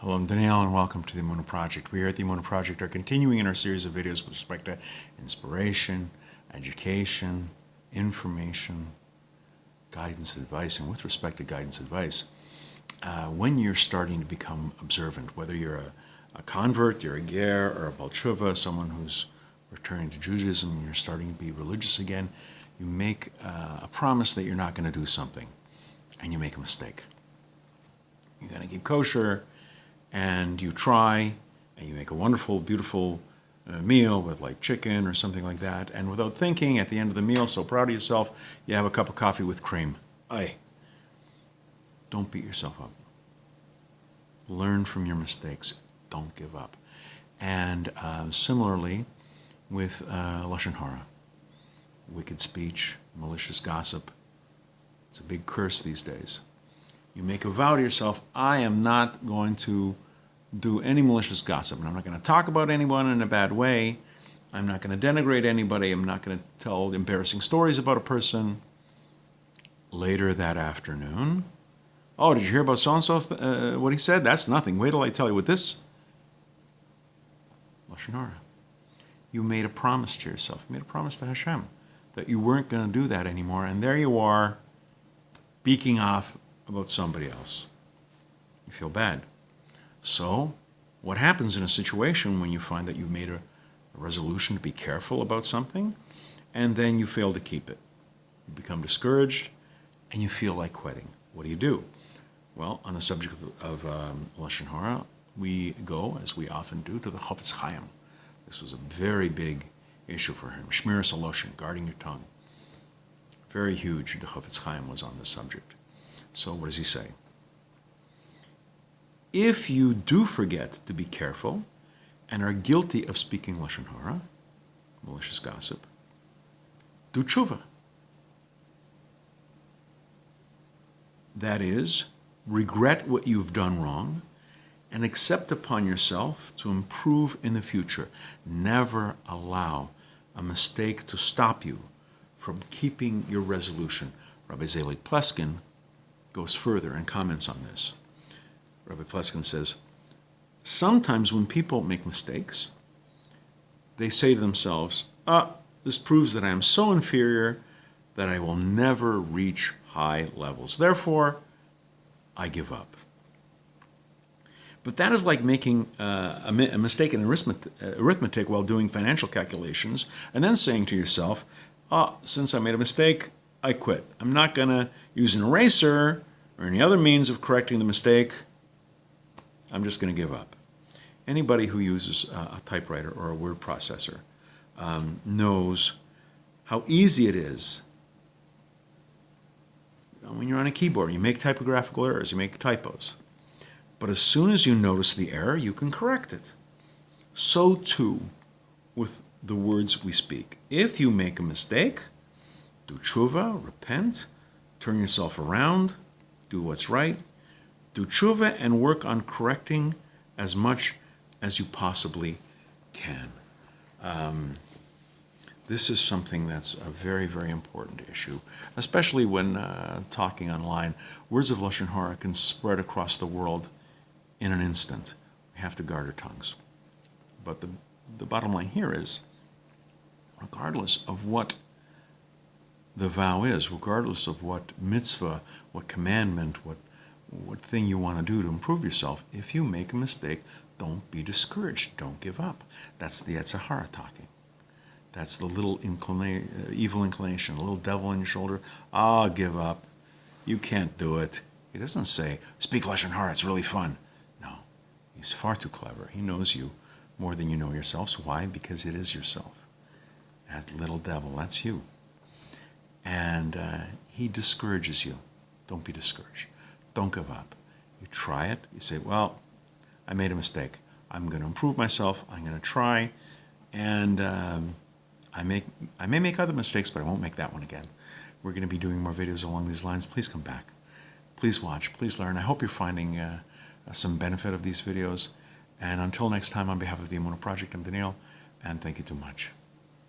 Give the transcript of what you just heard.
Hello, I'm Daniel, and welcome to the Emunah Project. We here at the Emunah Project are continuing in our series of videos with respect to inspiration, education, information, guidance, advice. And with respect to guidance, advice, when you're starting to become observant, whether you're a convert, you're a ger, or a Baalei Tshuva, someone who's returning to Judaism, and you're starting to be religious again, you make a promise that you're not going to do something, and you make a mistake. You're going to keep kosher, and you try, and you make a wonderful, beautiful meal with like chicken or something like that, and without thinking, at the end of the meal, so proud of yourself, you have a cup of coffee with cream. Don't beat yourself up. Learn from your mistakes. Don't give up. And similarly with Lashon Hara, wicked speech, malicious gossip. It's a big curse these days. You make a vow to yourself, I am not going to do any malicious gossip, and I'm not going to talk about anyone in a bad way. I'm not going to denigrate anybody. I'm not going to tell embarrassing stories about a person. Later that afternoon, oh, did you hear about so-and-so, what he said? That's nothing. Wait till I tell you what this... Lashon Hara. You made a promise to yourself. You made a promise to Hashem that you weren't going to do that anymore, and there you are, beaking off about somebody else. You feel bad. So, what happens in a situation when you find that you've made a resolution to be careful about something, and then you fail to keep it? You become discouraged, and you feel like quitting. What do you do? Well, on the subject of Lashon Hara, we go, as we often do, to the Chofetz Chaim. This was a very big issue for him. Shmiras HaLashon, guarding your tongue. Very huge. The Chofetz Chaim was on this subject. So what does he say? If you do forget to be careful and are guilty of speaking Lashon Hara, malicious gossip, do tshuva. That is, regret what you've done wrong and accept upon yourself to improve in the future. Never allow a mistake to stop you from keeping your resolution. Rabbi Zelig Pliskin goes further and comments on this. Rabbi Pliskin says, sometimes when people make mistakes, they say to themselves, this proves that I am so inferior that I will never reach high levels. Therefore, I give up. But that is like making a mistake in arithmetic while doing financial calculations and then saying to yourself, since I made a mistake, I quit. I'm not going to use an eraser or any other means of correcting the mistake. I'm just going to give up. Anybody who uses a typewriter or a word processor knows how easy it is. When you're on a keyboard, you make typographical errors, you make typos. But as soon as you notice the error, you can correct it. So too with the words we speak. If you make a mistake, do tshuva, repent, turn yourself around, do what's right, do tshuva, and work on correcting as much as you possibly can. This is something that's a very, very important issue, especially when talking online. Words of Lashon Hara can spread across the world in an instant. We have to guard our tongues. But the bottom line here is, regardless of what the vow is, regardless of what mitzvah, what commandment, what thing you want to do to improve yourself, if you make a mistake, don't be discouraged. Don't give up. That's the Yetzer Hara talking. That's the little evil inclination, a little devil on your shoulder. Give up. You can't do it. He doesn't say, speak Lashon Hara, it's really fun. No, he's far too clever. He knows you more than you know yourself. So why? Because it is yourself. That little devil, that's you. And he discourages you. Don't be discouraged. Don't give up. You try it. You say, well, I made a mistake. I'm going to improve myself. I'm going to try. And I may make other mistakes, but I won't make that one again. We're going to be doing more videos along these lines. Please come back. Please watch. Please learn. I hope you're finding some benefit of these videos. And until next time, on behalf of the Emunah Project, I'm Daniel, and thank you too much.